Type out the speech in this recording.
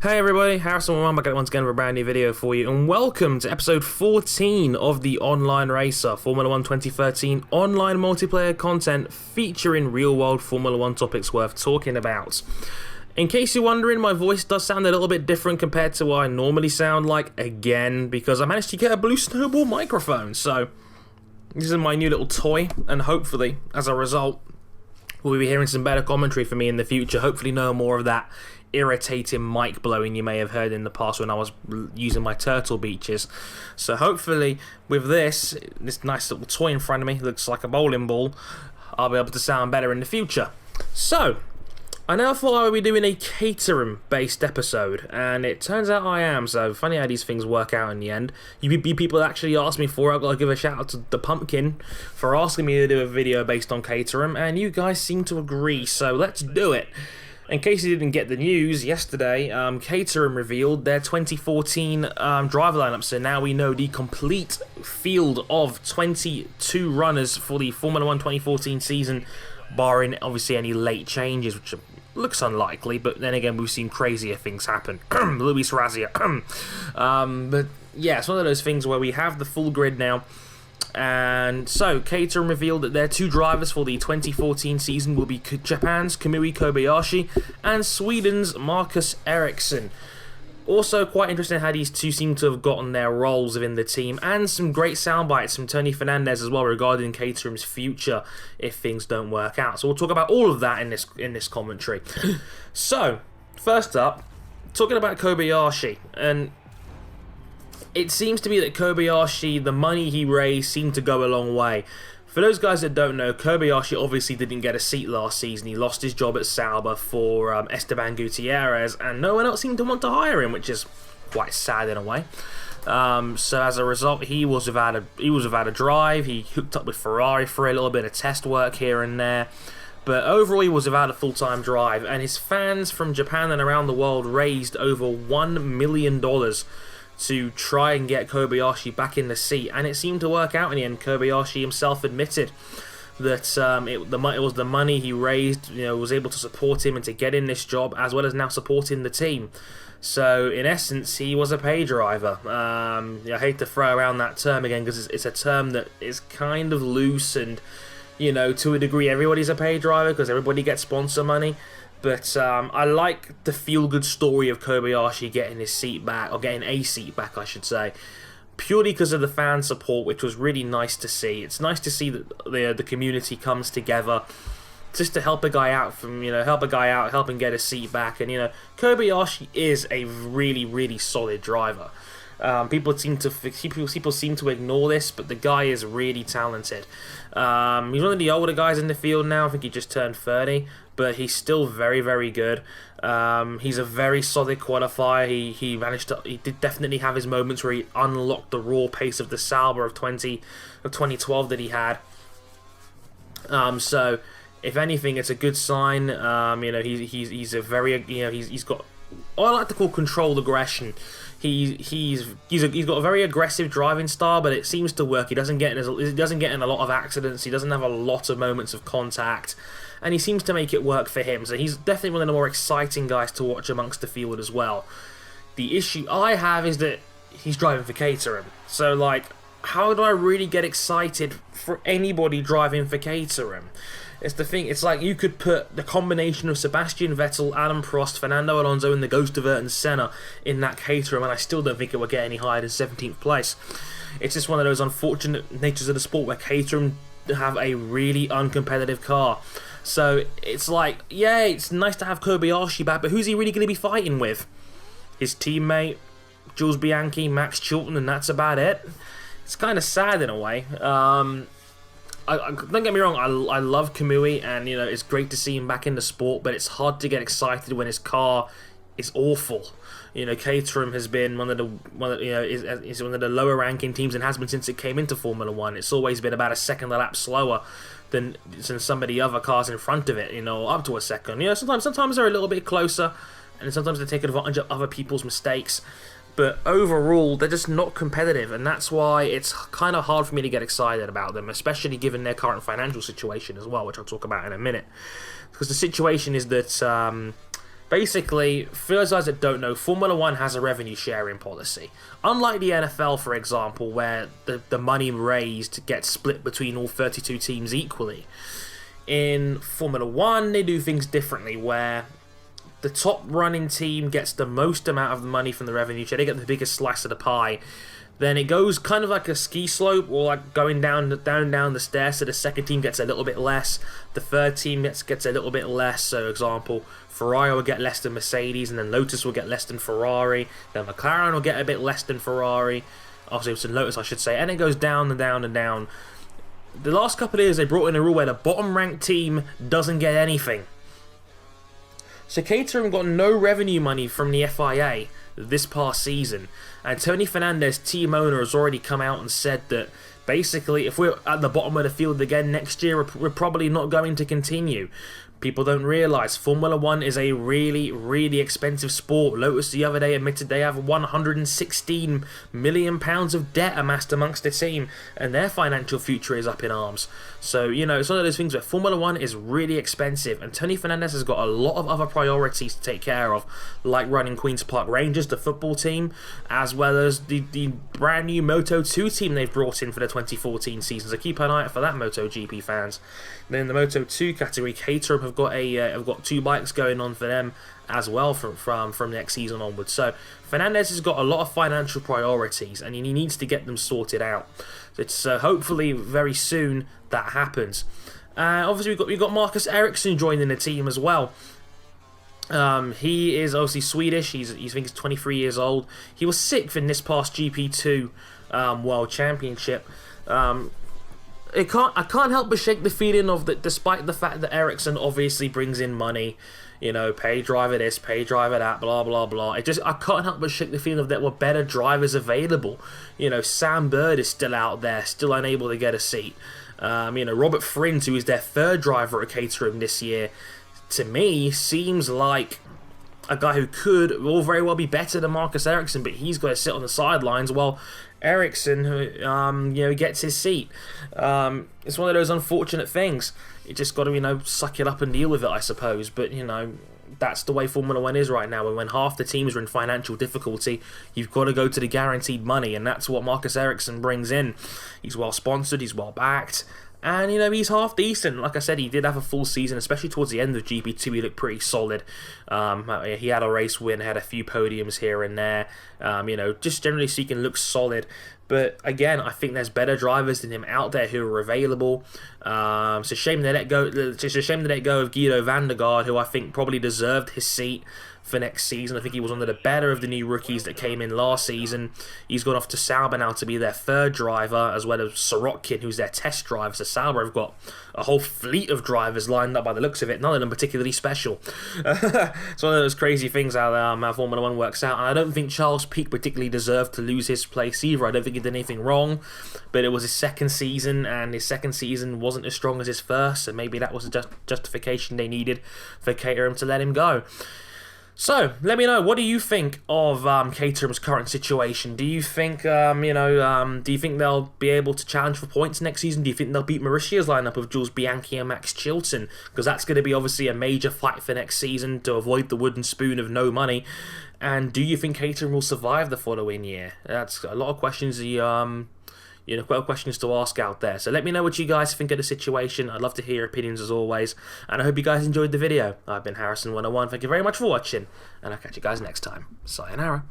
Hey everybody, Harrison back once again with a brand new video for you, and welcome to episode 14 of the Online Racer Formula 1 2013 online multiplayer content featuring real-world Formula 1 topics worth talking about. In case you're wondering, my voice does sound a little bit different compared to what I normally sound like, again, because I managed to get a Blue Snowball microphone, so this is my new little toy, and hopefully, as a result, we'll be hearing some better commentary from me in the future, hopefully no more of that irritating mic blowing you may have heard in the past when I was using my Turtle Beaches. So hopefully with this nice little toy in front of me, looks like a bowling ball, I'll be able to sound better in the future. So I now thought I would be doing a Caterham based episode, and it turns out I am, so funny how these things work out in the end. You people actually asked me for it. I've got to give a shout out to the Pumpkin for asking me to do a video based on Caterham, and you guys seem to agree, so let's do it. In case you didn't get the news, yesterday, Caterham revealed their 2014 driver lineup, so now we know the complete field of 22 runners for the Formula 1 2014 season, barring obviously any late changes, which looks unlikely, but then again, we've seen crazier things happen. Luis Razia. But yeah, it's one of those things where we have the full grid now. And so, Caterham revealed that their two drivers for the 2014 season will be Japan's Kamui Kobayashi and Sweden's Marcus Ericsson. Also, quite interesting how these two seem to have gotten their roles within the team, and some great sound bites from Tony Fernandez as well regarding Caterham's future if things don't work out. So we'll talk about all of that in this commentary. So, first up, talking about Kobayashi, and it seems to be that Kobayashi, the money he raised, seemed to go a long way. For those guys that don't know, Kobayashi obviously didn't get a seat last season. He lost his job at Sauber for Esteban Gutierrez, and no one else seemed to want to hire him, which is quite sad in a way. So as a result, he was without a drive. He hooked up with Ferrari for a little bit of test work here and there. But overall, he was without a full-time drive, and his fans from Japan and around the world raised over $1 million to try and get Kobayashi back in the seat, and it seemed to work out in the end. Kobayashi himself admitted that it was the money he raised, was able to support him and to get in this job, as well as now supporting the team. So in essence, he was a pay driver. I hate to throw around that term again because it's a term that is kind of loose, and to a degree, everybody's a pay driver because everybody gets sponsor money. But I like the feel-good story of Kobayashi getting his seat back, or getting a seat back, I should say, purely because of the fan support, which was really nice to see. It's nice to see that the community comes together just to help a guy out, help him get a seat back. And Kobayashi is a really, really solid driver. People seem to ignore this, but the guy is really talented. He's one of the older guys in the field now. I think he just turned 30, but he's still very, very good. He's a very solid qualifier. He did definitely have his moments where he unlocked the raw pace of the Sauber of 2012 that he had. So if anything, it's a good sign. He's a very he's got what I like to call controlled aggression. He's got a very aggressive driving style, but it seems to work. He doesn't get in a lot of accidents. He doesn't have a lot of moments of contact, and he seems to make it work for him. So he's definitely one of the more exciting guys to watch amongst the field as well. The issue I have is that he's driving for Caterham. So how do I really get excited for anybody driving for Caterham? It's the thing, it's like you could put the combination of Sebastian Vettel, Adam Prost, Fernando Alonso, and the ghost of Ayrton Senna in that Caterham, and I still don't think it will get any higher than 17th place. It's just one of those unfortunate natures of the sport where Caterham have a really uncompetitive car. So it's like, yeah, it's nice to have Kobayashi back, but who's he really going to be fighting with? His teammate, Jules Bianchi, Max Chilton, and that's about it. It's kind of sad in a way. Don't get me wrong, I love Kamui, and it's great to see him back in the sport, but it's hard to get excited when his car is awful. Caterham has been one of the lower ranking teams, and has been since it came into Formula 1. It's always been about a second a lap slower than some of the other cars in front of it, up to a second. Sometimes they're a little bit closer, and sometimes they take advantage of other people's mistakes. But overall, they're just not competitive, and that's why it's kind of hard for me to get excited about them, especially given their current financial situation as well, which I'll talk about in a minute. Because the situation is that Basically, for those guys that don't know, Formula 1 has a revenue sharing policy. Unlike the NFL, for example, where the money raised gets split between all 32 teams equally. In Formula 1, they do things differently, where the top running team gets the most amount of the money from the revenue share. They get the biggest slice of the pie. Then it goes kind of like a ski slope, or like going down the stairs, so the second team gets a little bit less, the third team gets a little bit less. So, for example, Ferrari will get less than Mercedes, and then Lotus will get less than Ferrari, then McLaren will get a bit less than Ferrari, obviously it's in Lotus I should say, and it goes down and down and down. The last couple of years they brought in a rule where the bottom ranked team doesn't get anything. So Caterham got no revenue money from the FIA this past season, and Tony Fernandez, team owner, has already come out and said that basically if we're at the bottom of the field again next year, we're probably not going to continue. People don't realise Formula 1 is a really, really expensive sport. Lotus the other day admitted they have £116 million of debt amassed amongst the team, and their financial future is up in arms. So, you know, it's one of those things where Formula 1 is really expensive, and Tony Fernandez has got a lot of other priorities to take care of, like running Queen's Park Rangers, the football team, as well as the brand new Moto2 team they've brought in for the 2014 season. So keep an eye out for that, MotoGP fans. Then in the Moto2 category, Caterham have got 2 bikes going on for them as well from next season onwards. So Fernandez has got a lot of financial priorities, and he needs to get them sorted out. It's hopefully very soon that happens. Obviously we've got Marcus Ericsson joining the team as well. He is obviously Swedish. I think he's 23 years old. He was 6th in this past GP2 World Championship. I can't help but shake the feeling of that, despite the fact that Ericsson obviously brings in money, you know, pay driver this, pay driver that, blah blah blah. I can't help but shake the feeling of there were better drivers available. You know, Sam Bird is still out there, still unable to get a seat. You know, Robert Frins, who is their 3rd driver at Caterham this year, to me seems like a guy who could all very well be better than Marcus Ericsson, but he's got to sit on the sidelines while Ericsson, you know, gets his seat. It's one of those unfortunate things. You just got to, you know, suck it up and deal with it, I suppose. But, you know, that's the way Formula 1 is right now. And when half the teams are in financial difficulty, you've got to go to the guaranteed money, and that's what Marcus Ericsson brings in. He's well sponsored, he's well backed, and, you know, he's half decent. Like I said, he did have a full season, especially towards the end of GP2. He looked pretty solid. He had a race win, had a few podiums here and there. You know, just generally speaking, looks solid. But again, I think there's better drivers than him out there who are available. It's a shame they let go. It's a shame they let go of Guido van der Garde, who I think probably deserved his seat for next season. I think he was one of the better of the new rookies that came in last season. He's gone off to Sauber now to be their 3rd driver, as well as Sorokin, who's their test driver. So Sauber have got a whole fleet of drivers lined up by the looks of it, none of them particularly special. It's one of those crazy things how Formula 1 works out, and I don't think Charles Pic particularly deserved to lose his place either. I don't think he did anything wrong, but it was his 2nd season, and his 2nd season wasn't as strong as his first, so maybe that was the justification they needed for Caterham to let him go. So, let me know, what do you think of Caterham's current situation? Do you think, do you think they'll be able to challenge for points next season? Do you think they'll beat Mauritia's lineup of Jules Bianchi and Max Chilton? Because that's going to be obviously a major fight for next season to avoid the wooden spoon of no money. And do you think Caterham will survive the following year? That's a lot of questions quite a questions to ask out there. So let me know what you guys think of the situation. I'd love to hear your opinions as always. And I hope you guys enjoyed the video. I've been Harrison101. Thank you very much for watching. And I'll catch you guys next time. Sayonara.